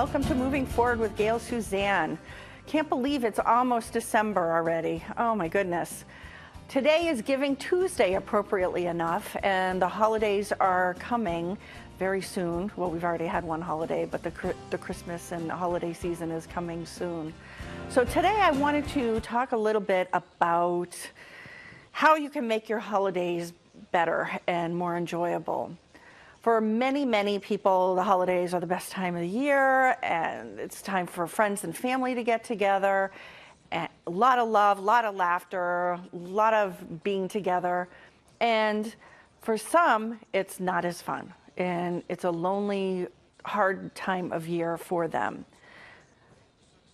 Welcome to Moving Forward with Gayle Suzanne. Can't believe it's almost December already. Oh my goodness. Today is Giving Tuesday, appropriately enough, and the holidays are coming very soon. Well, we've already had one holiday, but the Christmas and holiday season is coming soon. So today I wanted to talk a little bit about how you can make your holidays better and more enjoyable. For many, many people, the holidays are the best time of the year, and it's time for friends and family to get together. And a lot of love, a lot of laughter, a lot of being together. And for some, it's not as fun, and it's a lonely, hard time of year for them.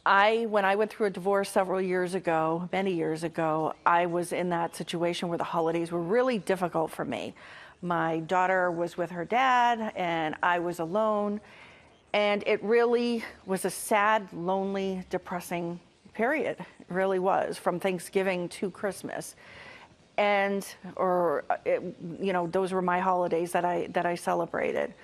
When I went through a divorce several years ago, many years ago, I was in that situation where the holidays were really difficult for me. My daughter was with her dad, and I was alone, and it really was a sad, lonely, depressing period. It really was, from Thanksgiving to Christmas. And, those were my holidays that I celebrated.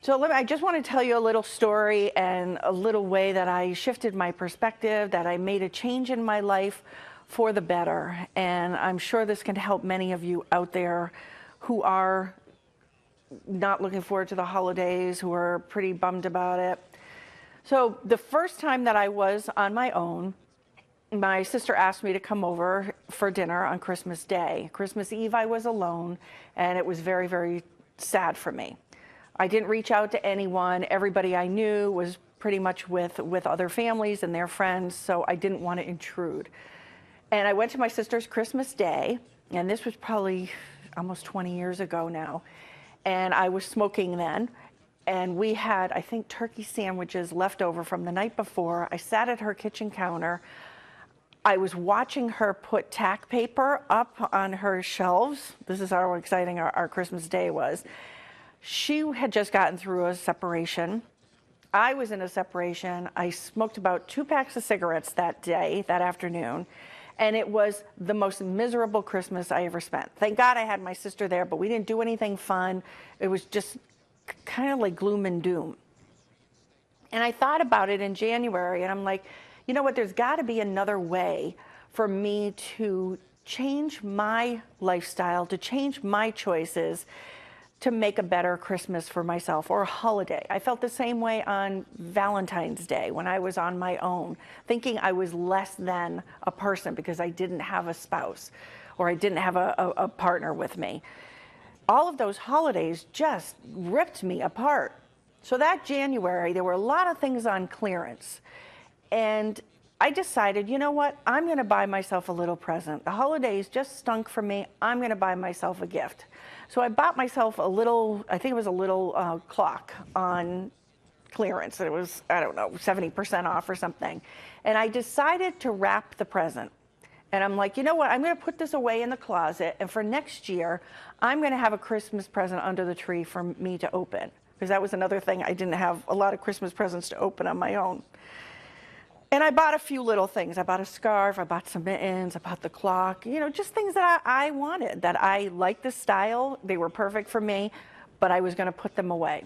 So I just want to tell you a little story and a little way that I shifted my perspective, that I made a change in my life for the better. And I'm sure this can help many of you out there who are not looking forward to the holidays, who are pretty bummed about it. So the first time that I was on my own, my sister asked me to come over for dinner on Christmas Day. Christmas Eve, I was alone, and it was very, very sad for me. I didn't reach out to anyone. Everybody I knew was pretty much with other families and their friends, so I didn't want to intrude. And I went to my sister's Christmas Day, and this was probably almost 20 years ago now, and I was smoking then, and we had, I think, turkey sandwiches left over from the night before. I sat at her kitchen counter. I was watching her put tack paper up on her shelves. This is how exciting our Christmas Day was. She had just gotten through a separation. I was in a separation. I smoked about 2 packs of cigarettes that day, that afternoon, and it was the most miserable Christmas I ever spent. Thank God I had my sister there, but we didn't do anything fun. It was just kind of like gloom and doom. And I thought about it in January, and I'm like, you know what, there's got to be another way for me to change my lifestyle, to change my choices, to make a better Christmas for myself, or a holiday. I felt the same way on Valentine's Day when I was on my own, thinking I was less than a person because I didn't have a spouse or I didn't have a partner with me. All of those holidays just ripped me apart. So that January, there were a lot of things on clearance. And I decided, you know what, I'm gonna buy myself a little present. The holidays just stunk for me. I'm gonna buy myself a gift. So I bought myself a little, I think it was a little clock on clearance. It was, I don't know, 70% off or something. And I decided to wrap the present. And I'm like, you know what, I'm gonna put this away in the closet, and for next year, I'm gonna have a Christmas present under the tree for me to open. Because that was another thing, I didn't have a lot of Christmas presents to open on my own. And I bought a few little things. I bought a scarf, I bought some mittens, I bought the clock, just things that I wanted, that I liked the style. They were perfect for me, but I was gonna put them away.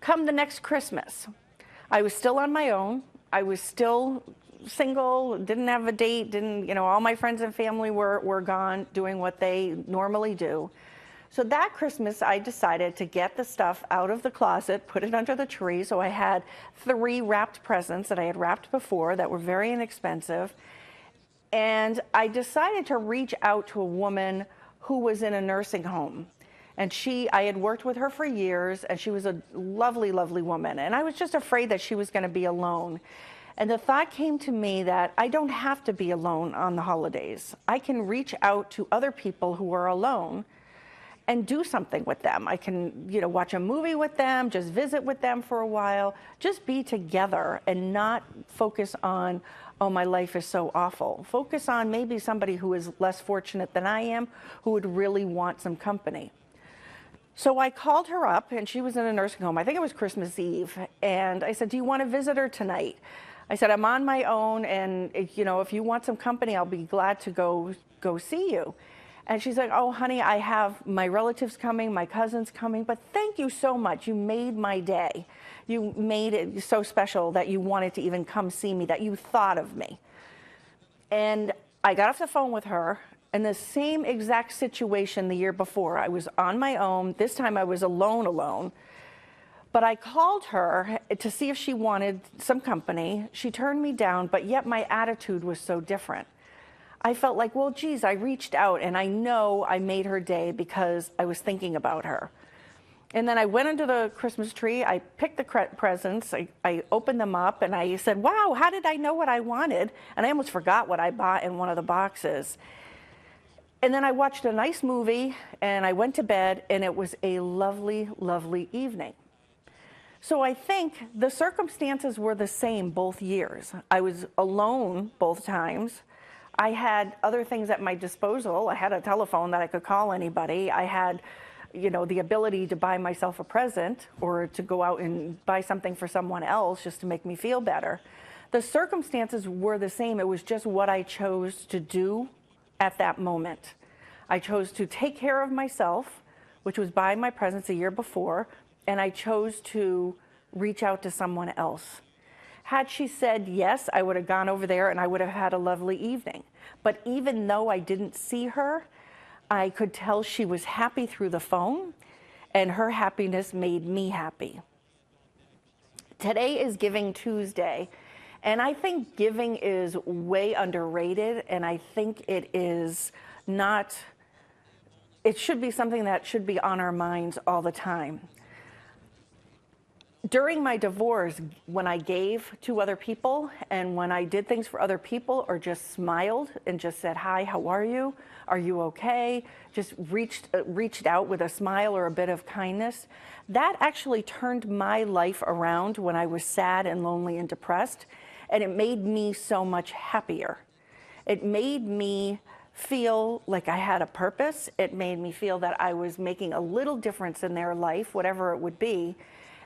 Come the next Christmas, I was still on my own. I was still single, didn't have a date, all my friends and family were gone doing what they normally do. So that Christmas, I decided to get the stuff out of the closet, put it under the tree. So I had 3 wrapped presents that I had wrapped before that were very inexpensive. And I decided to reach out to a woman who was in a nursing home. And I had worked with her for years, and she was a lovely, lovely woman. And I was just afraid that she was going to be alone. And the thought came to me that I don't have to be alone on the holidays. I can reach out to other people who are alone and do something with them. I can, watch a movie with them, just visit with them for a while, just be together and not focus on, oh, my life is so awful. Focus on maybe somebody who is less fortunate than I am, who would really want some company. So I called her up, and she was in a nursing home. I think it was Christmas Eve. And I said, do you want to visit her tonight? I said, I'm on my own, and if you want some company, I'll be glad to go see you. And she's like, oh, honey, I have my relatives coming, my cousins coming, but thank you so much. You made my day. You made it so special that you wanted to even come see me, that you thought of me. And I got off the phone with her, and the same exact situation the year before. I was on my own. This time I was alone. But I called her to see if she wanted some company. She turned me down, but yet my attitude was so different. I felt like, well, geez, I reached out, and I know I made her day because I was thinking about her. And then I went under the Christmas tree. I picked the presents. I opened them up, and I said, wow, how did I know what I wanted? And I almost forgot what I bought in one of the boxes. And then I watched a nice movie, and I went to bed, and it was a lovely, lovely evening. So I think the circumstances were the same both years. I was alone both times. I had other things at my disposal. I had a telephone that I could call anybody. I had, the ability to buy myself a present or to go out and buy something for someone else just to make me feel better. The circumstances were the same. It was just what I chose to do at that moment. I chose to take care of myself, which was buy my presents a year before, and I chose to reach out to someone else. Had she said yes, I would have gone over there and I would have had a lovely evening. But even though I didn't see her, I could tell she was happy through the phone, and her happiness made me happy. Today is Giving Tuesday, and I think giving is way underrated, and I think it should be something that should be on our minds all the time. During my divorce, when I gave to other people and when I did things for other people or just smiled and just said, hi, how are you? Are you okay? Just reached out with a smile or a bit of kindness, that actually turned my life around when I was sad and lonely and depressed, and it made me so much happier. It made me feel like I had a purpose. It made me feel that I was making a little difference in their life, whatever it would be.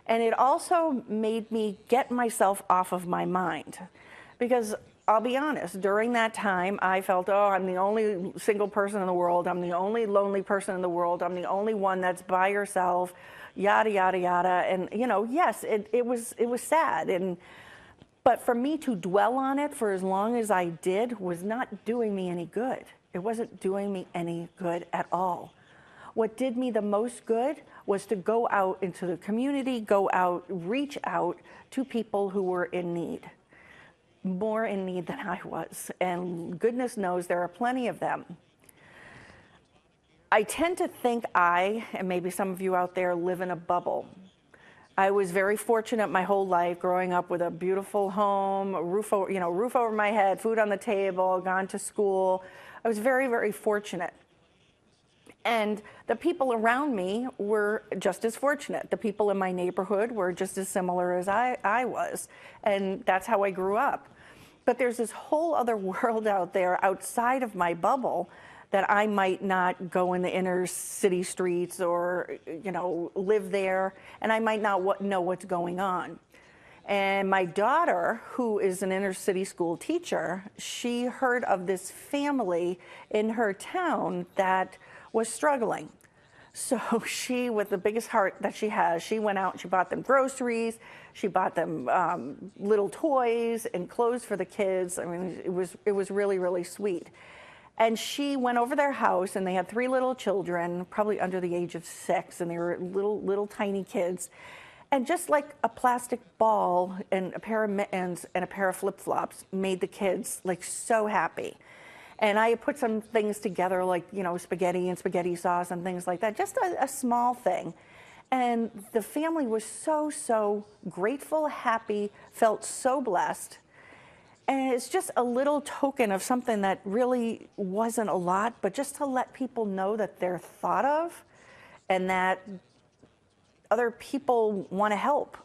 And it also made me get myself off of my mind. Because I'll be honest, during that time, I felt, I'm the only single person in the world. I'm the only lonely person in the world. I'm the only one that's by herself, yada, yada, yada. And, yes, it was sad. But for me to dwell on it for as long as I did was not doing me any good. It wasn't doing me any good at all. What did me the most good was to go out into the community, go out, reach out to people who were in need, more in need than I was. And goodness knows there are plenty of them. I tend to think and maybe some of you out there, live in a bubble. I was very fortunate my whole life, growing up with a beautiful home, a roof over my head, food on the table, gone to school. I was very, very fortunate. And the people around me were just as fortunate. The people in my neighborhood were just as similar as I was. And that's how I grew up. But there's this whole other world out there outside of my bubble that I might not go in the inner city streets or, live there. And I might not know what's going on. And my daughter, who is an inner city school teacher, she heard of this family in her town that was struggling. So she, with the biggest heart that she has, she went out and she bought them groceries, she bought them little toys and clothes for the kids. I mean, it was really, really sweet. And she went over their house, and they had 3 little children, probably under the age of 6, and they were little tiny kids. And just like a plastic ball and a pair of mittens and a pair of flip-flops made the kids so happy. And I put some things together like, spaghetti and spaghetti sauce and things like that, just a small thing. And the family was so grateful, happy, felt so blessed. And it's just a little token of something that really wasn't a lot, but just to let people know that they're thought of and that other people want to help.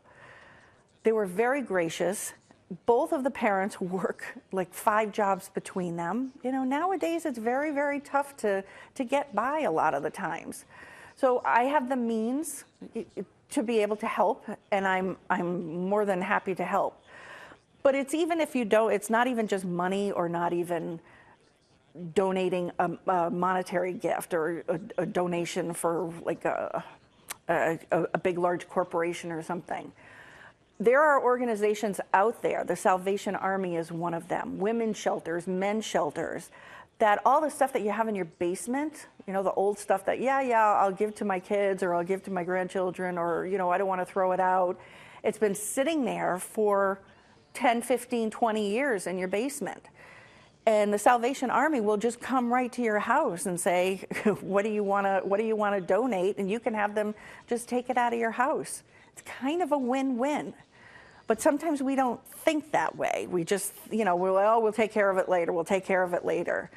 They were very gracious. Both of the parents work 5 jobs between them. Nowadays it's very, very tough to get by a lot of the times. So I have the means to be able to help, and I'm more than happy to help. But it's even if you don't, it's not even just money or not even donating a monetary gift or a donation for a big, large corporation or something. There are organizations out there, the Salvation Army is one of them, women's shelters, men's shelters, that all the stuff that you have in your basement, you know, the old stuff that, yeah, I'll give to my kids or I'll give to my grandchildren, or, you know, I don't want to throw it out. It's been sitting there for 10, 15, 20 years in your basement. And the Salvation Army will just come right to your house and say, what do you want to donate? And you can have them just take it out of your house. It's kind of a win-win. But sometimes we don't think that way. We just, you know, we'll take care of it later. We'll take care of it later.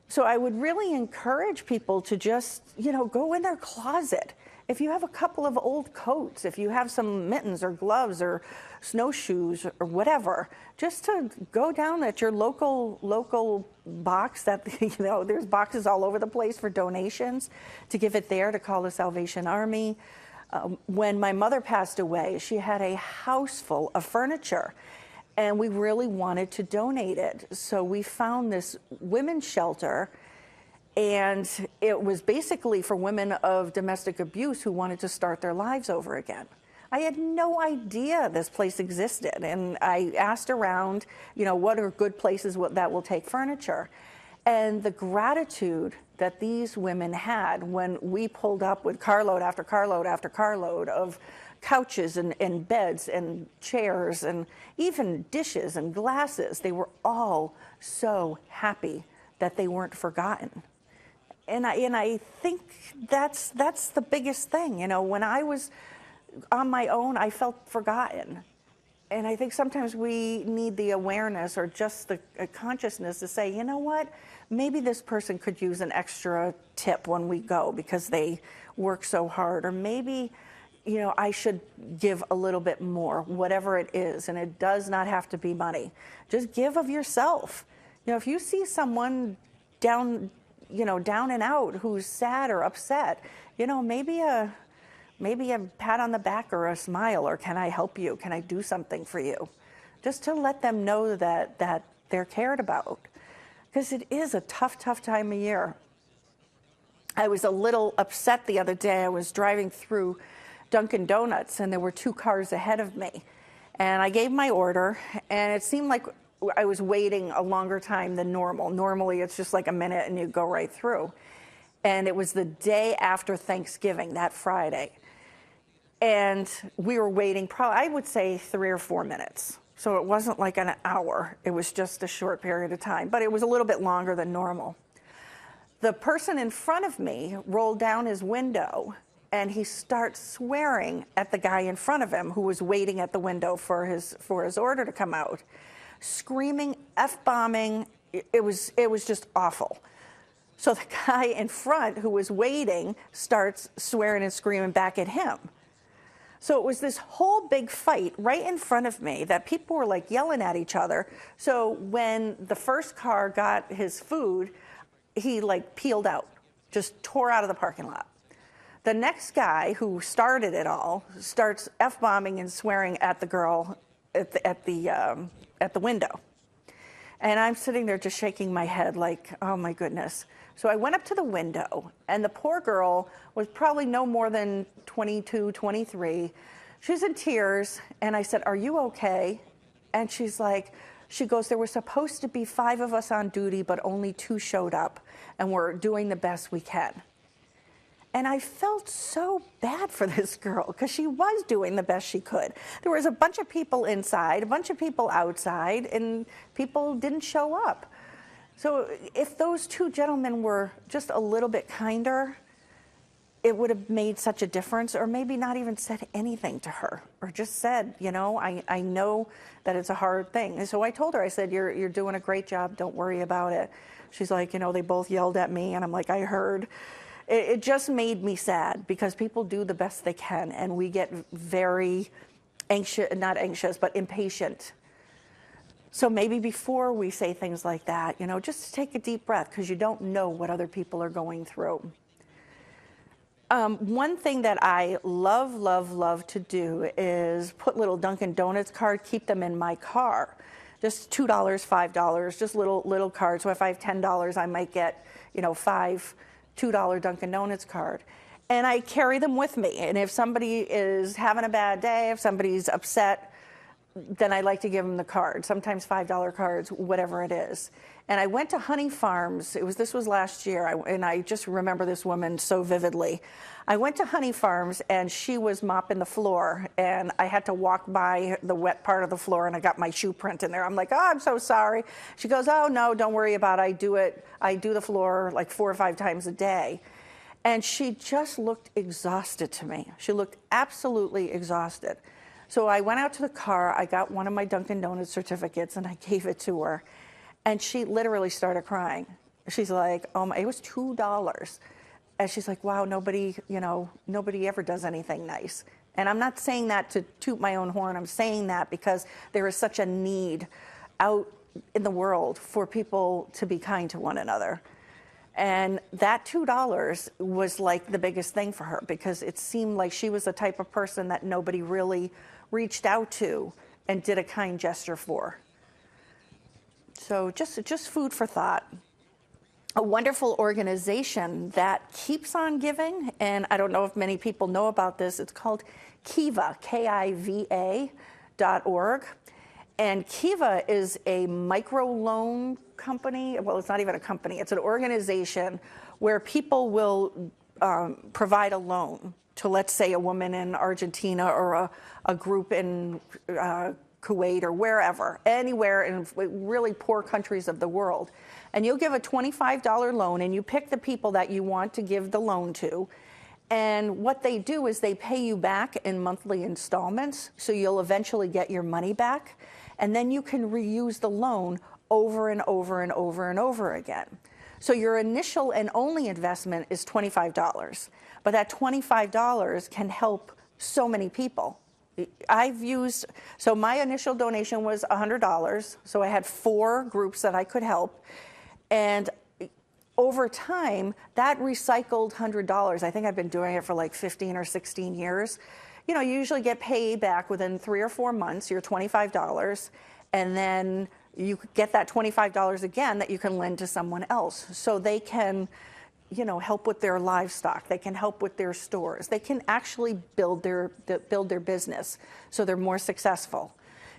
So I would really encourage people to just, you know, go in their closet. If you have a couple of old coats, if you have some mittens or gloves or snowshoes or whatever, just to go down at your local box that, you know, there's boxes all over the place for donations, to give it there, to call the Salvation Army. When my mother passed away, she had a house full of furniture, and we really wanted to donate it. So we found this women's shelter, and it was basically for women of domestic abuse who wanted to start their lives over again. I had no idea this place existed, and I asked around, you know, what are good places that will take furniture? And the gratitude that these women had when we pulled up with carload after carload after carload of couches and beds and chairs and even dishes and glasses, they were all so happy that they weren't forgotten. And I think that's the biggest thing. You know, when I was on my own, I felt forgotten. And I think sometimes we need the awareness or just the consciousness to say, you know what, maybe this person could use an extra tip when we go because they work so hard. Or maybe, you know, I should give a little bit more, whatever it is. And it does not have to be money. Just give of yourself. You know, if you see someone down and out who's sad or upset, you know, maybe a pat on the back or a smile, or can I help you? Can I do something for you? Just to let them know that they're cared about. Because it is a tough time of year. I was a little upset the other day. I was driving through Dunkin' Donuts, and there were 2 cars ahead of me. And I gave my order, and it seemed like I was waiting a longer time than normal. Normally, it's just like a minute, and you go right through. And it was the day after Thanksgiving, that Friday. And we were waiting, I would say 3 or 4 minutes. So it wasn't like an hour. It was just a short period of time, but it was a little bit longer than normal. The person in front of me rolled down his window, and he starts swearing at the guy in front of him who was waiting at the window for his order to come out, screaming, F-bombing. It was just awful. So the guy in front who was waiting starts swearing and screaming back at him. So it was this whole big fight right in front of me that people were like yelling at each other. So when the first car got his food, he like peeled out, just tore out of the parking lot. The next guy who started it all starts F-bombing and swearing at the girl at the window. And I'm sitting there just shaking my head like, oh my goodness. So I went up to the window, and the poor girl was probably no more than 22, 23. She's in tears, and I said, are you okay? And she goes, there were supposed to be 5 of us on duty, but only 2 showed up, and we're doing the best we can. And I felt so bad for this girl because she was doing the best she could. There was a bunch of people inside, a bunch of people outside, and people didn't show up. So if those 2 gentlemen were just a little bit kinder, it would have made such a difference, or maybe not even said anything to her, or just said, you know, I know that it's a hard thing. And so I told her, I said, you're doing a great job. Don't worry about it. She's like, you know, they both yelled at me, and I'm like, I heard. It just made me sad because people do the best they can, and we get very anxious, not anxious, but impatient. So maybe before we say things like that, you know, just take a deep breath because you don't know what other people are going through. One thing that I love to do is put little Dunkin' Donuts cards, keep them in my car. Just $2, $5, just little cards. So if I have $10, I might get, you know, 5 $2 Dunkin' Donuts card. And I carry them with me. And if somebody is having a bad day, if somebody's upset, then I like to give them the card, sometimes $5 cards, whatever it is. And I went to Honey Farms. This was last year, and I just remember this woman so vividly. I went to Honey Farms, and she was mopping the floor, and I had to walk by the wet part of the floor, and I got my shoe print in there. I'm like, oh, I'm so sorry. She goes, oh, no, don't worry about it. I do the floor like 4 or 5 times a day. And she just looked exhausted to me. She looked absolutely exhausted. So I went out to the car, I got one of my Dunkin' Donuts certificates, and I gave it to her. And she literally started crying. She's like, oh, it was $2. And she's like, wow, nobody ever does anything nice. And I'm not saying that to toot my own horn. I'm saying that because there is such a need out in the world for people to be kind to one another. And that $2 was like the biggest thing for her, because it seemed like she was the type of person that nobody really reached out to and did a kind gesture for. So just food for thought. A wonderful organization that keeps on giving, and I don't know if many people know about this, it's called Kiva, Kiva.org. And Kiva is a microloan company. Well, it's not even a company. It's an organization where people will provide a loan to, let's say, a woman in Argentina or a group in Kuwait or wherever, anywhere in really poor countries of the world. And you'll give a $25 loan, and you pick the people that you want to give the loan to. And what they do is they pay you back in monthly installments, so you'll eventually get your money back. And then you can reuse the loan over and over and over and over again. So your initial and only investment is $25, but that $25 can help so many people. So my initial donation was $100, so I had 4 groups that I could help. And over time, that recycled $100, I think I've been doing it for like 15 or 16 years. You know, you usually get paid back within 3 or 4 months, your $25, and then you get that $25 again that you can lend to someone else. So they can, help with their livestock. They can help with their stores. They can actually build their business so they're more successful.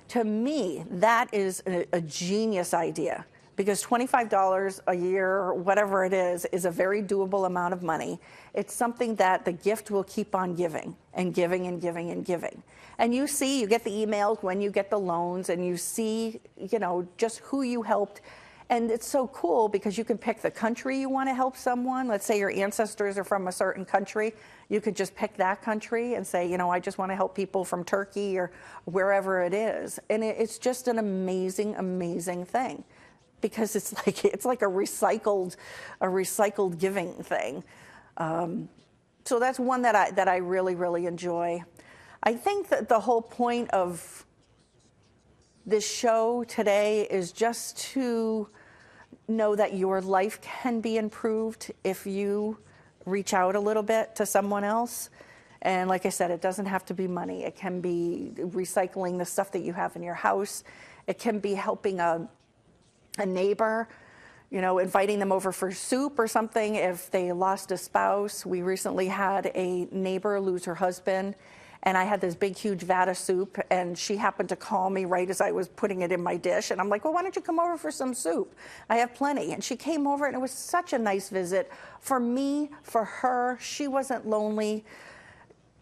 To me, that is a genius idea, because $25 a year, whatever it is a very doable amount of money. It's something that the gift will keep on giving and giving and giving and giving. And you get the emails when you get the loans, and you see, just who you helped. And it's so cool because you can pick the country you want to help someone. Let's say your ancestors are from a certain country. You could just pick that country and say, I just want to help people from Turkey or wherever it is. And it's just an amazing, amazing thing, because it's like a recycled giving thing. So that's one that I really, really enjoy. I think that the whole point of this show today is just to know that your life can be improved if you reach out a little bit to someone else. And like I said, it doesn't have to be money. It can be recycling the stuff that you have in your house. It can be helping a neighbor, inviting them over for soup or something if they lost a spouse. We recently had a neighbor lose her husband, and I had this big, huge vat of soup, and she happened to call me right as I was putting it in my dish. And I'm like, well, why don't you come over for some soup? I have plenty. And she came over, and it was such a nice visit. For me, for her, she wasn't lonely.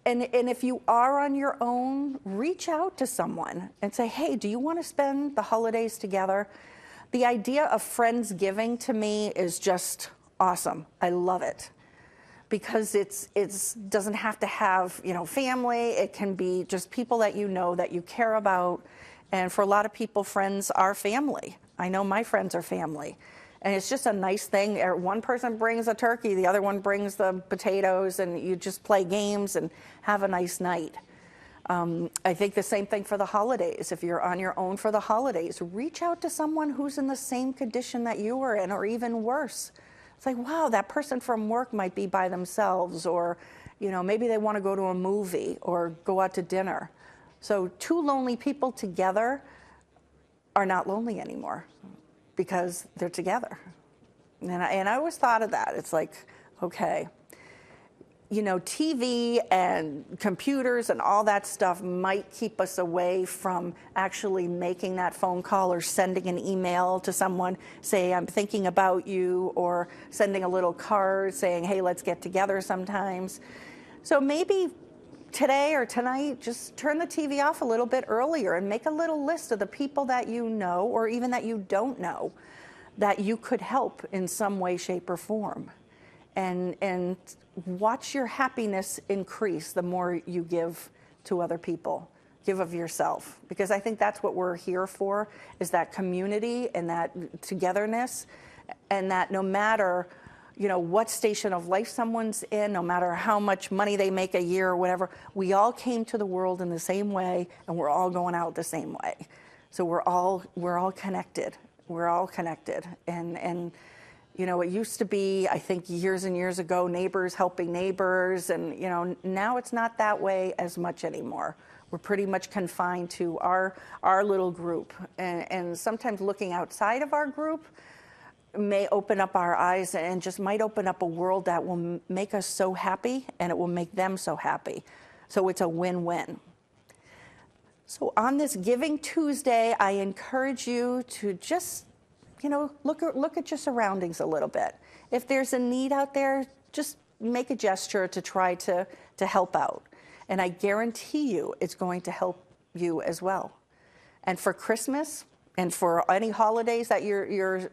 And if you are on your own, reach out to someone and say, hey, do you want to spend the holidays together? The idea of Friendsgiving to me is just awesome. I love it. Because it doesn't have to have, family. It can be just people that that you care about. And for a lot of people, friends are family. I know my friends are family. And it's just a nice thing. One person brings a turkey, the other one brings the potatoes, and you just play games and have a nice night. I think the same thing for the holidays. If you're on your own for the holidays, reach out to someone who's in the same condition that you were in, or even worse. It's like, wow, that person from work might be by themselves, or, maybe they want to go to a movie or go out to dinner. So 2 lonely people together are not lonely anymore because they're together. And I always thought of that. It's like, okay, you know, TV and computers and all that stuff might keep us away from actually making that phone call or sending an email to someone, say, I'm thinking about you, or sending a little card saying, hey, let's get together sometimes. So maybe today or tonight, just turn the TV off a little bit earlier and make a little list of the people that you know, or even that you don't know, that you could help in some way, shape, or form. And watch your happiness increase the more you give to other people. Give of yourself, because I think that's what we're here for, is that community and that togetherness, and that no matter, you know, what station of life someone's in, no matter how much money they make a year or whatever, we all came to the world in the same way, and we're all going out the same way. So we're all connected. We're all connected, and you know, it used to be, I think years and years ago, neighbors helping neighbors, and you know, now it's not that way as much anymore. We're pretty much confined to our little group, and sometimes looking outside of our group may open up our eyes, and just might open up a world that will make us so happy, and it will make them so happy. So it's a win-win. So on this Giving Tuesday, I encourage you to just, you know, look at your surroundings a little bit. If there's a need out there, just make a gesture to try to help out. And I guarantee you it's going to help you as well. And for Christmas and for any holidays that you're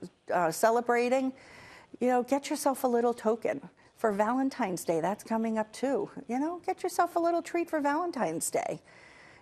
celebrating, you know, get yourself a little token. For Valentine's Day, that's coming up too. You know, get yourself a little treat for Valentine's Day.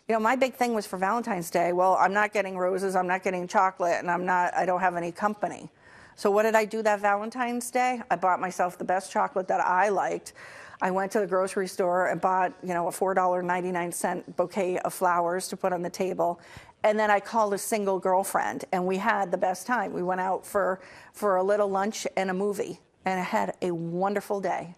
You know, my big thing was for Valentine's Day, well, I'm not getting roses, I'm not getting chocolate, and I don't have any company. So what did I do that Valentine's Day? I bought myself the best chocolate that I liked. I went to the grocery store and bought, you know, a $4.99 bouquet of flowers to put on the table. And then I called a single girlfriend, and we had the best time. We went out for a little lunch and a movie, and I had a wonderful day.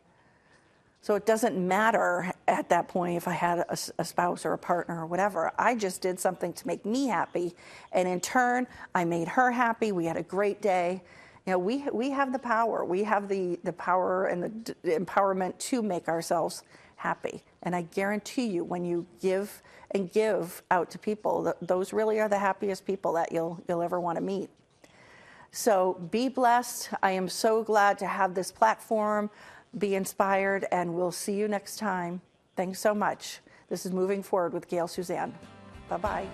So it doesn't matter at that point if I had a spouse or a partner or whatever. I just did something to make me happy, and in turn, I made her happy. We had a great day. You know, we have the power. We have the power and the empowerment to make ourselves happy. And I guarantee you, when you give and give out to people, those really are the happiest people that you'll ever want to meet. So be blessed. I am so glad to have this platform. Be inspired, and we'll see you next time. Thanks so much. This is Moving Forward with Gayle Suzanne. Bye-bye.